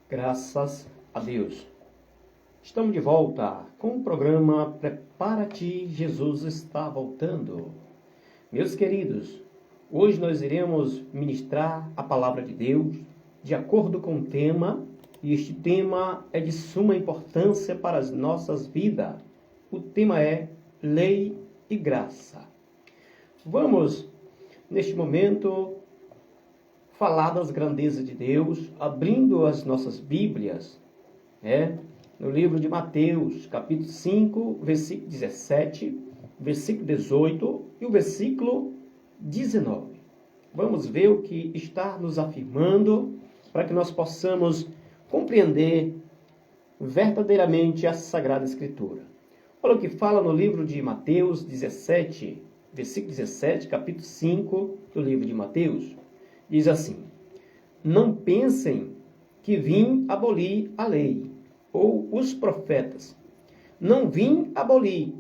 Graças a Deus. Estamos de volta com o programa Prepara-te, Jesus está voltando. Meus queridos, hoje nós iremos ministrar a palavra de Deus de acordo com o tema, e este tema é de suma importância para as nossas vidas. O tema é Lei e Graça. Vamos, neste momento, falar das grandezas de Deus, abrindo as nossas Bíblias, no livro de Mateus, capítulo 5, versículo 17, versículo 18 e o versículo 19. Vamos ver o que está nos afirmando para que nós possamos compreender verdadeiramente a Sagrada Escritura. Olha o que fala no livro de Mateus 17, versículo 17, capítulo 5 do livro de Mateus. Diz assim: não pensem que vim abolir a lei ou os profetas. Não vim abolir,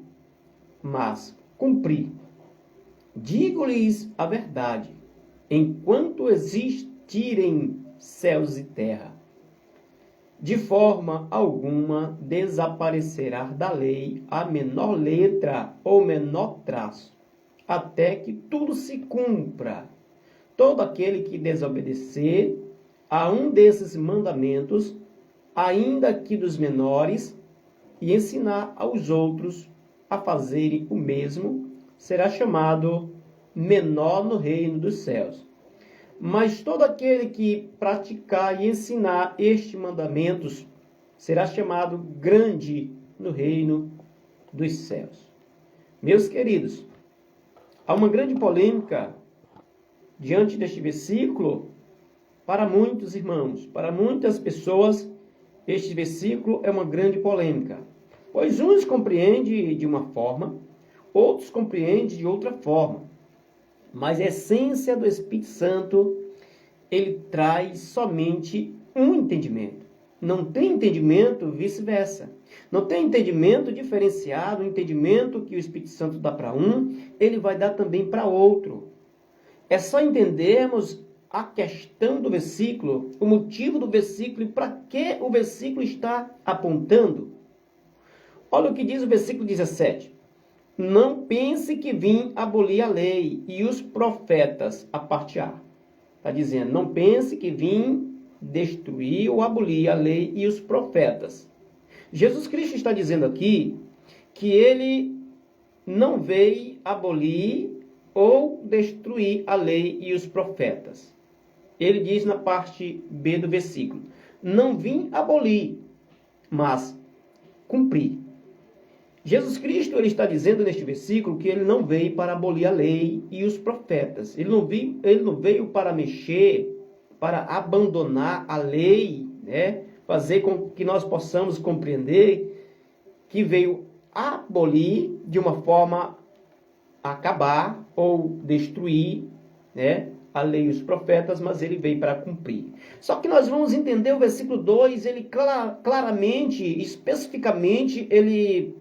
mas cumprir. Digo-lhes a verdade: enquanto existirem céus e terra, de forma alguma desaparecerá da lei a menor letra ou menor traço, até que tudo se cumpra. Todo aquele que desobedecer a um desses mandamentos, ainda que dos menores, e ensinar aos outros a fazerem o mesmo, será chamado menor no reino dos céus. Mas todo aquele que praticar e ensinar estes mandamentos será chamado grande no reino dos céus. Meus queridos, há uma grande polêmica diante deste versículo para muitos irmãos, para muitas pessoas. Este versículo é uma grande polêmica, pois uns compreendem de uma forma, outros compreendem de outra forma. Mas a essência do Espírito Santo, ele traz somente um entendimento. Não tem entendimento vice-versa. Não tem entendimento diferenciado, o entendimento que o Espírito Santo dá para um, ele vai dar também para outro. É só entendermos a questão do versículo, o motivo do versículo e para que o versículo está apontando. Olha o que diz o versículo 17. Não pense que vim abolir a lei e os profetas, a parte A. Está dizendo, não pense que vim destruir ou abolir a lei e os profetas. Jesus Cristo está dizendo aqui que ele não veio abolir ou destruir a lei e os profetas. Ele diz na parte B do versículo, não vim abolir, mas cumprir. Jesus Cristo ele está dizendo neste versículo que ele não veio para abolir a lei e os profetas. Ele não veio para mexer, para abandonar a lei, fazer com que nós possamos compreender que veio abolir de uma forma acabar ou destruir, a lei e os profetas, mas ele veio para cumprir. Só que nós vamos entender o versículo 2, ele claramente, especificamente, ele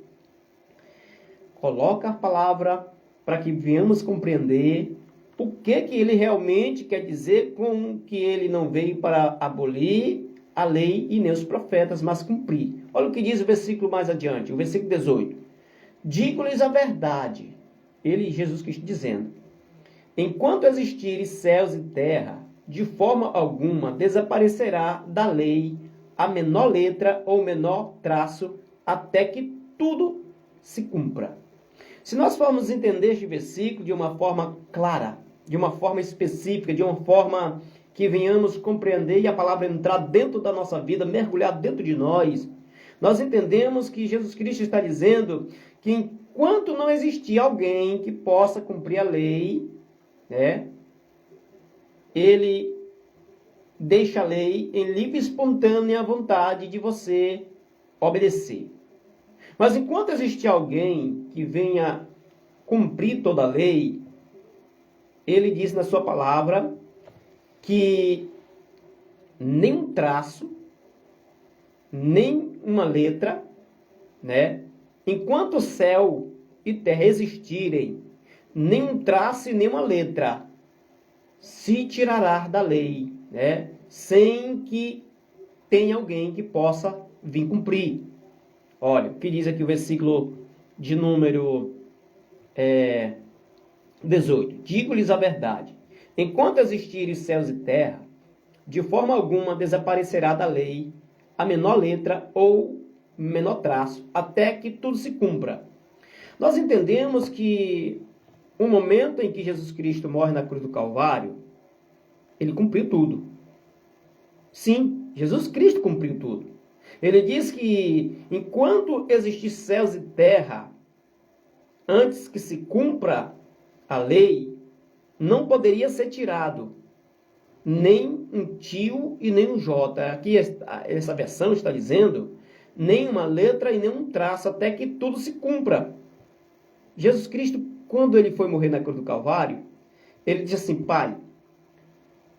coloca a palavra para que venhamos compreender o que ele realmente quer dizer com que ele não veio para abolir a lei e nem os profetas, mas cumprir. Olha o que diz o versículo mais adiante, o versículo 18. Digo-lhes a verdade, ele, Jesus Cristo, dizendo, enquanto existirem céus e terra, de forma alguma desaparecerá da lei a menor letra ou menor traço, até que tudo se cumpra. Se nós formos entender este versículo de uma forma clara, de uma forma específica, de uma forma que venhamos compreender e a palavra entrar dentro da nossa vida, mergulhar dentro de nós, nós entendemos que Jesus Cristo está dizendo que enquanto não existir alguém que possa cumprir a lei, ele deixa a lei em livre e espontânea vontade de você obedecer. Mas enquanto existir alguém que venha cumprir toda a lei, ele diz na sua palavra que nem um traço, nem uma letra, enquanto o céu e terra existirem, nem um traço e nem uma letra se tirará da lei, sem que tem alguém que possa vir cumprir. Olha, o que diz aqui o versículo de número 18. Digo-lhes a verdade. Enquanto existirem céus e terra, de forma alguma desaparecerá da lei a menor letra ou menor traço, até que tudo se cumpra. Nós entendemos que o momento em que Jesus Cristo morre na cruz do Calvário, ele cumpriu tudo. Sim, Jesus Cristo cumpriu tudo. Ele diz que enquanto existir céus e terra, antes que se cumpra a lei, não poderia ser tirado nem um tio e nem um J. Aqui essa versão está dizendo nem uma letra e nem um traço, até que tudo se cumpra. Jesus Cristo, quando ele foi morrer na cruz do Calvário, ele disse assim: Pai,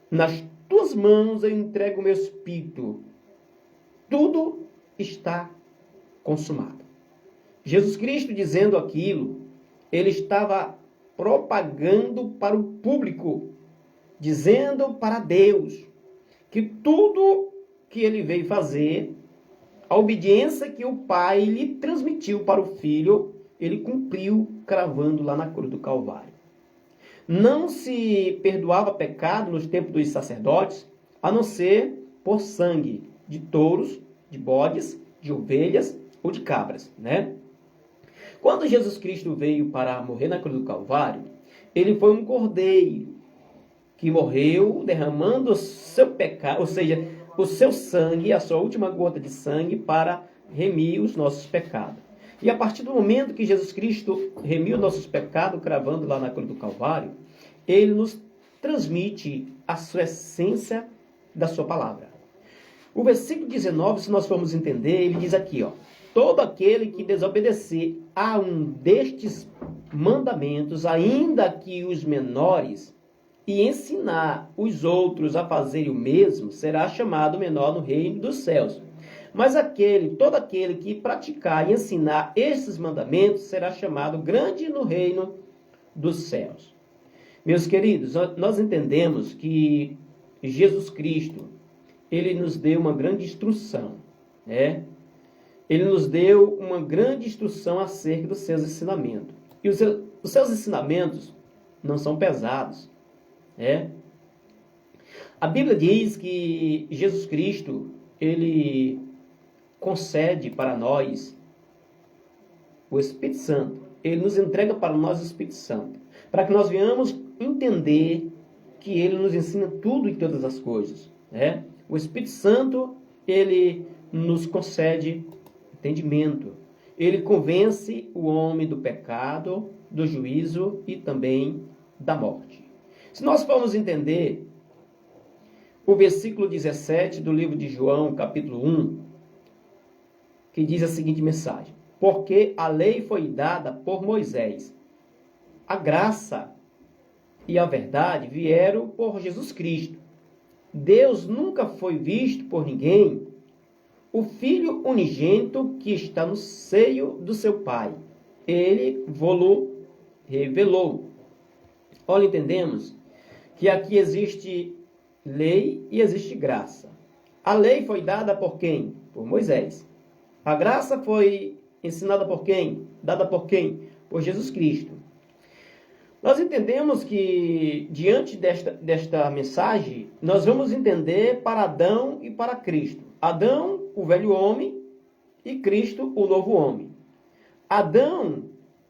nas tuas mãos eu entrego o meu espírito. Tudo está consumado. Jesus Cristo dizendo aquilo, ele estava propagando para o público, dizendo para Deus que tudo que ele veio fazer, a obediência que o Pai lhe transmitiu para o Filho, ele cumpriu cravando lá na cruz do Calvário. Não se perdoava pecado nos tempos dos sacerdotes, a não ser por sangue de touros, de bodes, de ovelhas ou de cabras, né? Quando Jesus Cristo veio para morrer na cruz do Calvário, ele foi um cordeiro que morreu derramando o seu pecado, ou seja, o seu sangue, a sua última gota de sangue para remir os nossos pecados. E a partir do momento que Jesus Cristo remiu nossos pecados, cravando lá na cruz do Calvário, ele nos transmite a sua essência da sua palavra. O versículo 19, se nós formos entender, ele diz aqui, ó: todo aquele que desobedecer a um destes mandamentos, ainda que os menores, e ensinar os outros a fazerem o mesmo, será chamado menor no reino dos céus. Mas todo aquele que praticar e ensinar esses mandamentos será chamado grande no reino dos céus. Meus queridos, nós entendemos que Jesus Cristo, ele nos deu uma grande instrução, né? Ele nos deu uma grande instrução acerca dos seus ensinamentos. E os seus ensinamentos não são pesados, né? A Bíblia diz que Jesus Cristo, ele concede para nós o Espírito Santo. Ele nos entrega para nós o Espírito Santo, para que nós venhamos entender que ele nos ensina tudo e todas as coisas, né? O Espírito Santo, ele nos concede entendimento. Ele convence o homem do pecado, do juízo e também da morte. Se nós formos entender o versículo 17 do livro de João, capítulo 1, que diz a seguinte mensagem: porque a lei foi dada por Moisés, a graça e a verdade vieram por Jesus Cristo. Deus nunca foi visto por ninguém. O Filho unigênito que está no seio do seu Pai, ele vô-lo revelou. Olha, entendemos que aqui existe lei e existe graça. A lei foi dada por quem? Por Moisés. A graça foi ensinada por quem? Dada por quem? Por Jesus Cristo. Nós entendemos que, diante desta mensagem, nós vamos entender para Adão e para Cristo. Adão, o velho homem, e Cristo, o novo homem. Adão,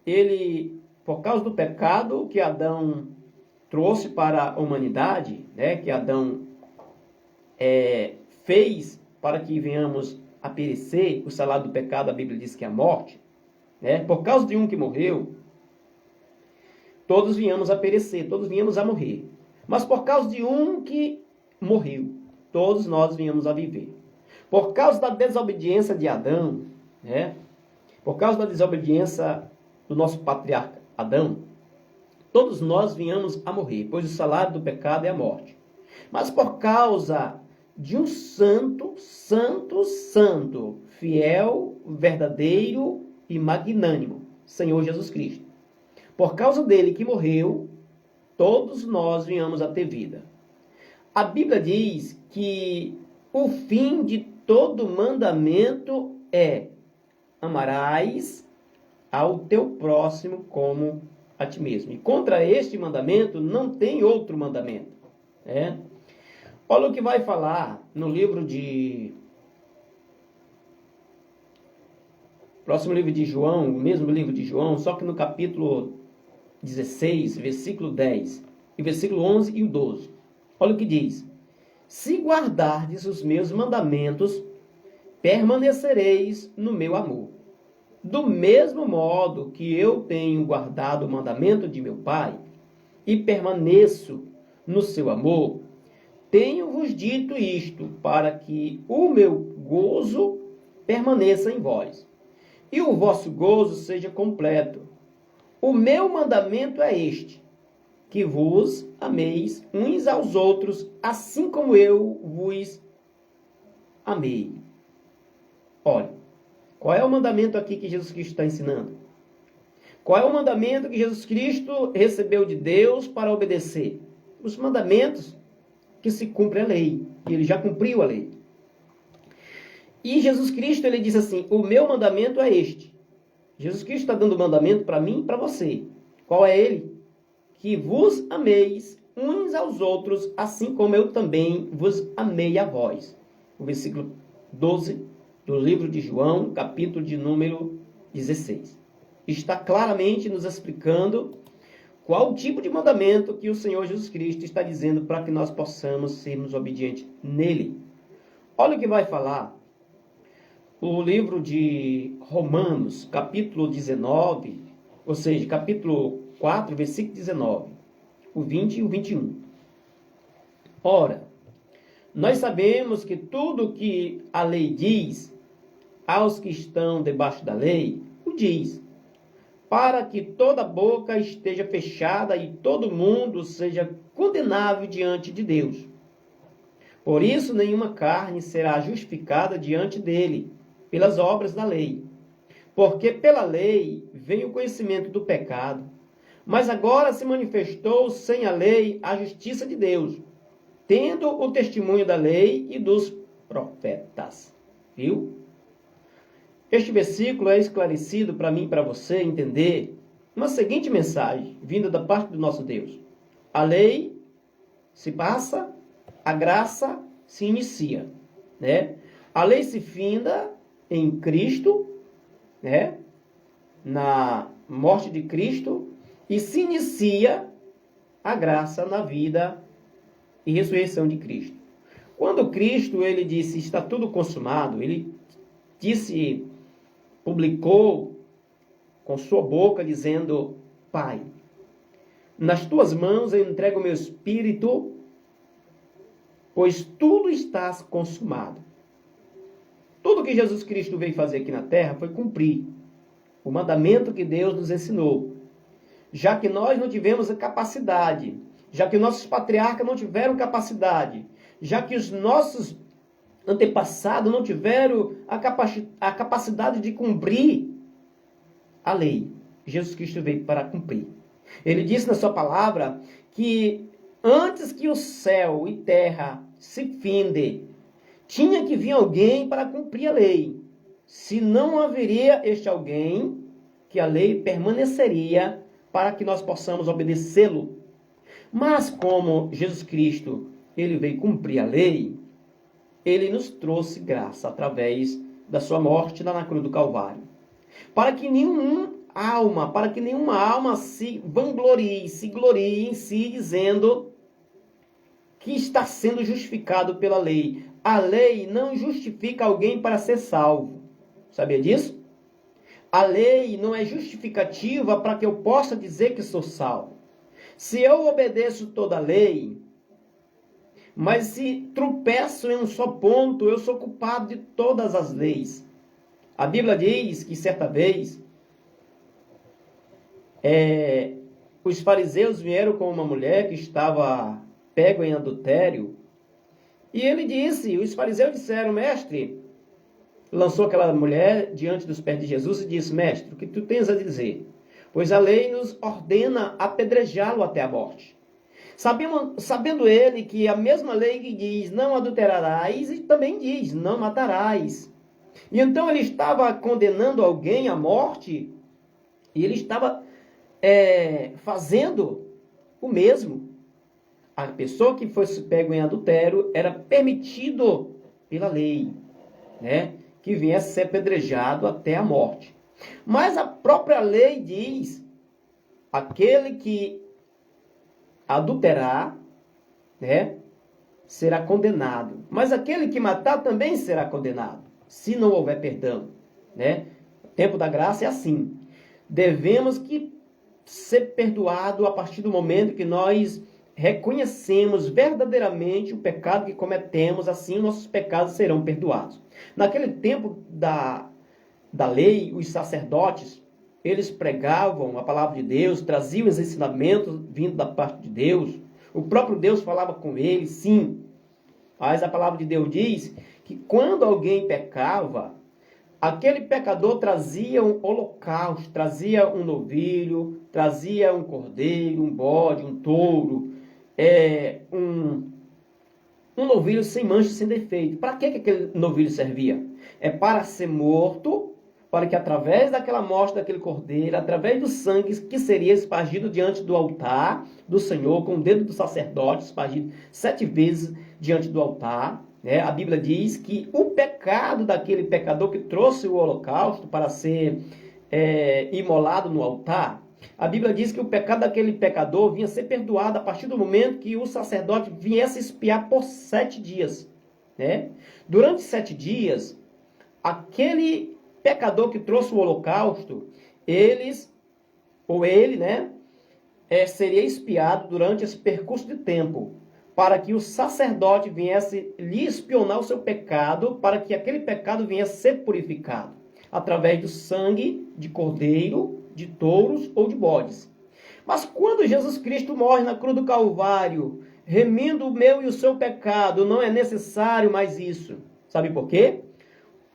ele, por causa do pecado que Adão trouxe para a humanidade, né, que Adão fez para que venhamos a perecer, o salário do pecado, a Bíblia diz que é a morte, né? Por causa de um que morreu, todos viemos a perecer, todos viemos a morrer. Mas por causa de um que morreu, todos nós viemos a viver. Por causa da desobediência de Adão, né? Por causa da desobediência do nosso patriarca Adão, todos nós viemos a morrer, pois o salário do pecado é a morte. Mas por causa de um santo, fiel, verdadeiro e magnânimo, Senhor Jesus Cristo. Por causa dele que morreu, todos nós viemos a ter vida. A Bíblia diz que o fim de todo mandamento é: amarás ao teu próximo como a ti mesmo. E contra este mandamento não tem outro mandamento. Olha o que vai falar no livro de... Próximo livro de João, o mesmo livro de João, só que no capítulo 16, versículo 10, e versículo 11 e o 12. Olha o que diz: se guardardes os meus mandamentos, permanecereis no meu amor. Do mesmo modo que eu tenho guardado o mandamento de meu Pai, e permaneço no seu amor, tenho-vos dito isto, para que o meu gozo permaneça em vós, e o vosso gozo seja completo. O meu mandamento é este, que vos ameis uns aos outros, assim como eu vos amei. Olha, qual é o mandamento aqui que Jesus Cristo está ensinando? Qual é o mandamento que Jesus Cristo recebeu de Deus para obedecer? Os mandamentos que se cumpre a lei, e ele já cumpriu a lei. E Jesus Cristo, ele diz assim: o meu mandamento é este. Jesus Cristo está dando mandamento para mim e para você. Qual é ele? Que vos ameis uns aos outros, assim como eu também vos amei a vós. O versículo 12 do livro de João, capítulo de número 16. Está claramente nos explicando qual o tipo de mandamento que o Senhor Jesus Cristo está dizendo para que nós possamos sermos obedientes nele. Olha o que vai falar o livro de Romanos, capítulo 19, ou seja, capítulo 4, versículo 19, o 20 e o 21. Ora, nós sabemos que tudo que a lei diz aos que estão debaixo da lei, o diz, para que toda boca esteja fechada e todo mundo seja condenável diante de Deus. Por isso, nenhuma carne será justificada diante dele, pelas obras da lei. Porque pela lei vem o conhecimento do pecado. Mas agora se manifestou sem a lei a justiça de Deus, tendo o testemunho da lei e dos profetas. Viu? Este versículo é esclarecido para mim e para você entender uma seguinte mensagem, vinda da parte do nosso Deus. A lei se passa, a graça se inicia, né? A lei se finda em Cristo, né? Na morte de Cristo, e se inicia a graça na vida e ressurreição de Cristo. Quando Cristo, ele disse, está tudo consumado, ele disse, publicou com sua boca, dizendo, Pai, nas tuas mãos eu entrego o meu espírito, pois tudo está consumado. Tudo que Jesus Cristo veio fazer aqui na terra foi cumprir o mandamento que Deus nos ensinou. Já que nós não tivemos a capacidade, já que nossos patriarcas não tiveram capacidade, já que os nossos antepassados não tiveram a capacidade de cumprir a lei, Jesus Cristo veio para cumprir. Ele disse na sua palavra que antes que o céu e terra se findem, tinha que vir alguém para cumprir a lei. Se não haveria este alguém, que a lei permaneceria para que nós possamos obedecê-lo. Mas como Jesus Cristo, ele veio cumprir a lei, ele nos trouxe graça através da sua morte lá na cruz do Calvário. Para que nenhuma alma se vanglorie, se glorie em si, dizendo que está sendo justificado pela lei. A lei não justifica alguém para ser salvo. Sabia disso? A lei não é justificativa para que eu possa dizer que sou salvo. Se eu obedeço toda a lei, mas se tropeço em um só ponto, eu sou culpado de todas as leis. A Bíblia diz que certa vez os fariseus vieram com uma mulher que estava pega em adultério. E ele disse, os fariseus disseram, mestre, lançou aquela mulher diante dos pés de Jesus e disse, mestre, o que tu tens a dizer? Pois a lei nos ordena apedrejá-lo até a morte. Sabendo ele que a mesma lei que diz não adulterarás, também diz não matarás. E então ele estava condenando alguém à morte, e ele estava fazendo o mesmo. A pessoa que fosse pego em adultério era permitido pela lei, né, que viesse ser apedrejado até a morte. Mas a própria lei diz, aquele que adulterar, né, será condenado. Mas aquele que matar também será condenado, se não houver perdão, né? O tempo da graça é assim. Devemos que ser perdoado a partir do momento que nós reconhecemos verdadeiramente o pecado que cometemos, assim nossos pecados serão perdoados. Naquele tempo da lei, os sacerdotes, eles pregavam a palavra de Deus, traziam os ensinamentos vindo da parte de Deus. O próprio Deus falava com eles, sim. Mas a palavra de Deus diz que quando alguém pecava, aquele pecador trazia um holocausto, trazia um novilho, trazia um cordeiro, um bode, um touro, um novilho sem mancha, sem defeito. Para que aquele novilho servia? É para ser morto, para que através daquela morte daquele cordeiro, através do sangue que seria espargido diante do altar do Senhor, com o dedo do sacerdote espargido 7 vezes diante do altar, né? A Bíblia diz que o pecado daquele pecador que trouxe o holocausto para ser imolado no altar, a Bíblia diz que o pecado daquele pecador vinha ser perdoado a partir do momento que o sacerdote viesse expiar por 7 dias. Né? Durante 7 dias, aquele pecador que trouxe o holocausto, ele, né, seria expiado durante esse percurso de tempo, para que o sacerdote viesse lhe expiar o seu pecado, para que aquele pecado viesse ser purificado, através do sangue de cordeiro, de touros ou de bodes. Mas quando Jesus Cristo morre na cruz do Calvário, remindo o meu e o seu pecado, não é necessário mais isso. Sabe por quê?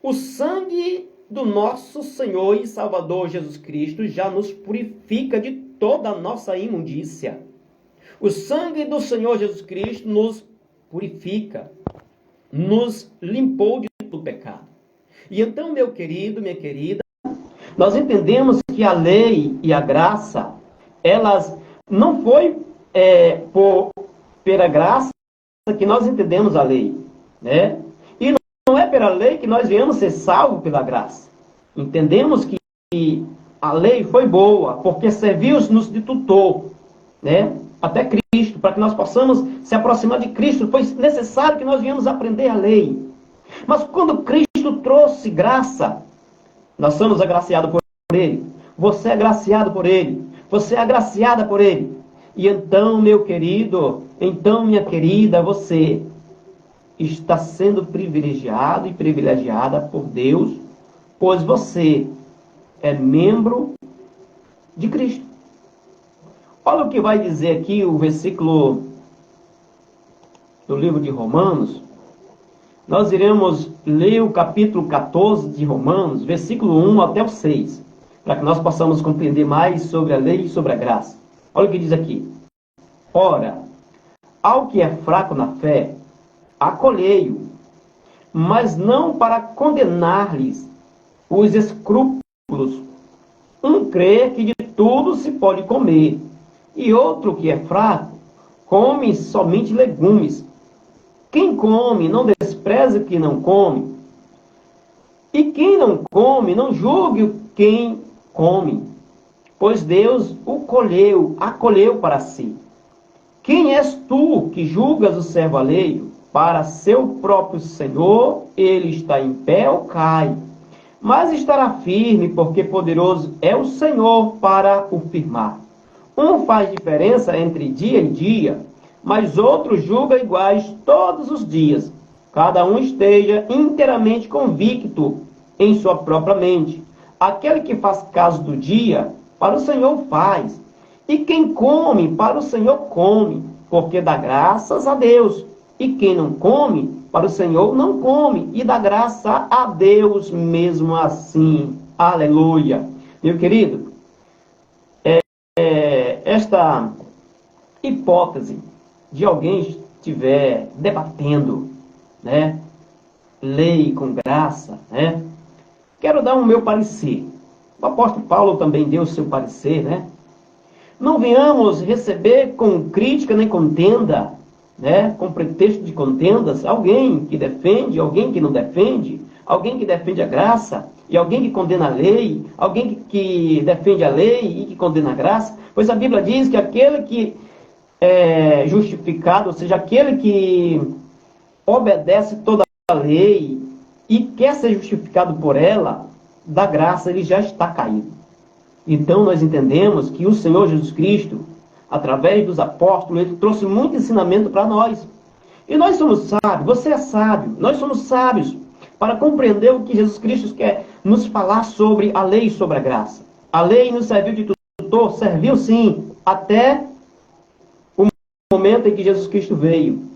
O sangue do nosso Senhor e Salvador Jesus Cristo já nos purifica de toda a nossa imundícia. O sangue do Senhor Jesus Cristo nos purifica, nos limpou de todo pecado. E então, meu querido, minha querida, nós entendemos que a lei e a graça, elas não foi pela graça que nós entendemos a lei, né? E não é pela lei que nós viemos ser salvos pela graça. Entendemos que a lei foi boa, porque serviu-nos de tutor, né? Até Cristo, para que nós possamos se aproximar de Cristo, foi necessário que nós viemos aprender a lei. Mas quando Cristo trouxe graça, nós somos agraciados por Ele. Você é agraciado por Ele. Você é agraciada por Ele. E então, meu querido, então, minha querida, você está sendo privilegiado e privilegiada por Deus, pois você é membro de Cristo. Olha o que vai dizer aqui o versículo do livro de Romanos. Nós iremos ler o capítulo 14 de Romanos, versículo 1 até o 6, para que nós possamos compreender mais sobre a lei e sobre a graça. Olha o que diz aqui. Ora, ao que é fraco na fé, acolhei-o, mas não para condenar-lhes os escrúpulos. Um crê que de tudo se pode comer, e outro que é fraco, come somente legumes. Quem come, não despreze o que não come. E quem não come, não julgue quem come, pois Deus acolheu para si. Quem és tu que julgas o servo alheio? Para seu próprio Senhor, ele está em pé ou cai. Mas estará firme, porque poderoso é o Senhor para o firmar. Um faz diferença entre dia e dia, mas outro julga iguais todos os dias. Cada um esteja inteiramente convicto em sua própria mente. Aquele que faz caso do dia, para o Senhor faz. E quem come, para o Senhor come, porque dá graças a Deus. E quem não come, para o Senhor não come, e dá graça a Deus mesmo assim. Aleluia. Meu querido, esta hipótese de alguém estiver debatendo, né, lei com graça, né, quero dar o meu parecer. O apóstolo Paulo também deu o seu parecer, né? Não venhamos receber com crítica nem contenda, né, com pretexto de contendas, alguém que defende, alguém que não defende, alguém que defende a graça e alguém que condena a lei, alguém que defende a lei e que condena a graça, pois a Bíblia diz que aquele que é justificado, ou seja, aquele que obedece toda a lei e quer ser justificado por ela, da graça ele já está caído. Então nós entendemos que o Senhor Jesus Cristo, através dos apóstolos, ele trouxe muito ensinamento para nós. E nós somos sábios, você é sábio, nós somos sábios para compreender o que Jesus Cristo quer nos falar sobre a lei e sobre a graça. A lei nos serviu de tutor, serviu sim, até o momento em que Jesus Cristo veio.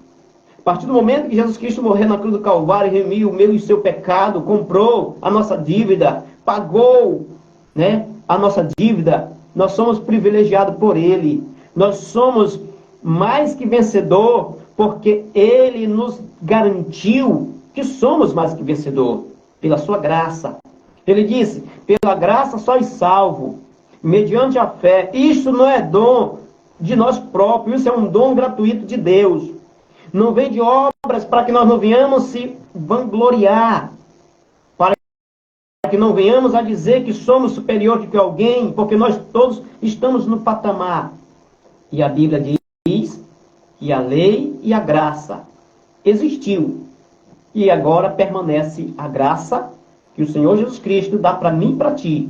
A partir do momento que Jesus Cristo morreu na cruz do Calvário, remiu o meu e o seu pecado, comprou a nossa dívida, pagou, né, a nossa dívida, nós somos privilegiados por Ele. Nós somos mais que vencedor, porque Ele nos garantiu que somos mais que vencedor, pela sua graça. Ele disse, pela graça sois salvo, mediante a fé. Isso não é dom de nós próprios, isso é um dom gratuito de Deus. Não vem de obras para que nós não venhamos se vangloriar, para que não venhamos a dizer que somos superior do que alguém, porque nós todos estamos no patamar. E a Bíblia diz que a lei e a graça existiu. E agora permanece a graça que o Senhor Jesus Cristo dá para mim e para ti.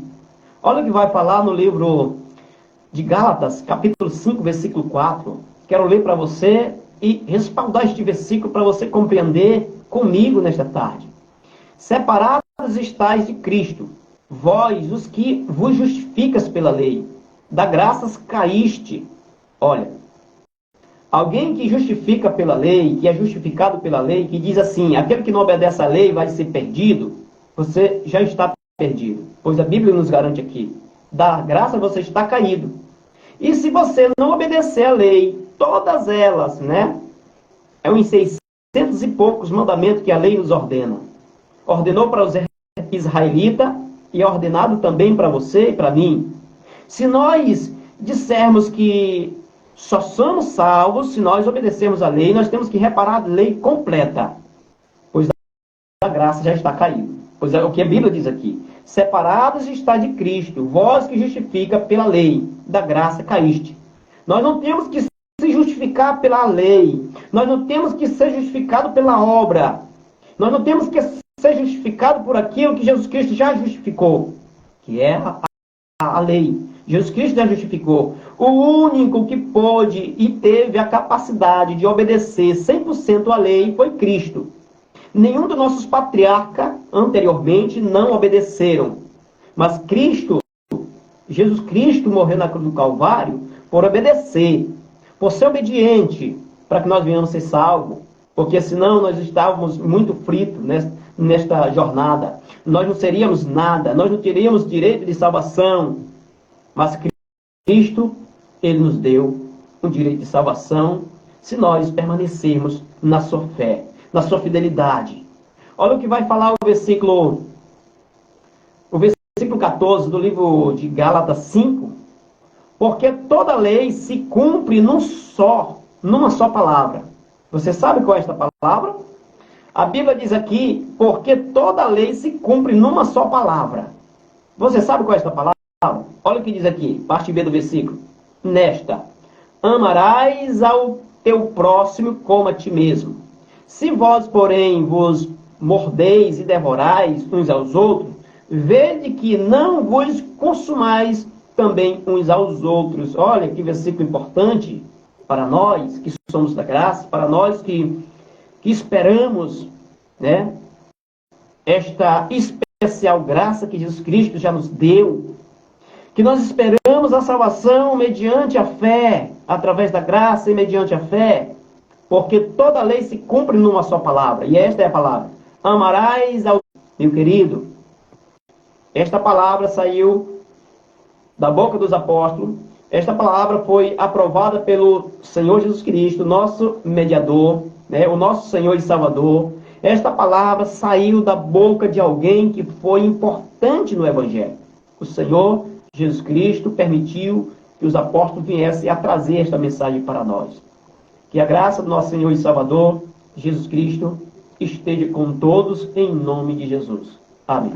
Olha o que vai falar no livro de Gálatas, capítulo 5, versículo 4. Quero ler para você e respaldar este versículo para você compreender comigo nesta tarde. Separados estáis de Cristo, vós, os que vos justificas pela lei, da graças caíste. Olha, alguém que justifica pela lei, que é justificado pela lei, que diz assim, aquele que não obedece à lei vai ser perdido, você já está perdido. Pois a Bíblia nos garante aqui, da graça você está caído. E se você não obedecer à lei, todas elas, né? É uns 600 e poucos mandamentos que a lei nos ordena. Ordenou para os israelitas e é ordenado também para você e para mim. Se nós dissermos que só somos salvos se nós obedecermos à lei, nós temos que reparar a lei completa, pois a graça já está caída. Pois é o que a Bíblia diz aqui. Separados está de Cristo, vós que justifica pela lei, da graça caíste. Nós não temos que se justificar pela lei, nós não temos que ser justificado pela obra, nós não temos que ser justificado por aquilo que Jesus Cristo já justificou, que é a lei. Jesus Cristo já justificou. O único que pôde e teve a capacidade de obedecer 100% à lei foi Cristo. Nenhum dos nossos patriarcas anteriormente não obedeceram. Mas Cristo, Jesus Cristo morreu na cruz do Calvário por obedecer, por ser obediente, para que nós venhamos ser salvos. Porque senão nós estávamos muito fritos nesta jornada. Nós não seríamos nada, nós não teríamos direito de salvação. Mas Cristo, Ele nos deu um direito de salvação se nós permanecermos na sua fé, na sua fidelidade. Olha o que vai falar o versículo 14 do livro de Gálatas 5. Porque toda lei se cumpre numa só palavra. Você sabe qual é esta palavra? A Bíblia diz aqui, porque toda lei se cumpre numa só palavra. Você sabe qual é esta palavra? Olha o que diz aqui, parte B do versículo. Nesta, amarás ao teu próximo como a ti mesmo. Se vós, porém, vos mordeis e devorais uns aos outros, vede que não vos consumais também uns aos outros. Olha que versículo importante para nós que somos da graça, para nós que esperamos, né, esta especial graça que Jesus Cristo já nos deu, que nós esperamos a salvação mediante a fé, através da graça e mediante a fé, porque toda lei se cumpre numa só palavra, e esta é a palavra: amarás ao... Meu querido, esta palavra saiu da boca dos apóstolos, Esta palavra foi aprovada pelo Senhor Jesus Cristo, nosso mediador, o nosso Senhor e Salvador. Esta palavra saiu da boca de alguém que foi importante no Evangelho. O Senhor Jesus Cristo permitiu que os apóstolos viessem a trazer esta mensagem para nós. Que a graça do nosso Senhor e Salvador, Jesus Cristo, esteja com todos em nome de Jesus. Amém.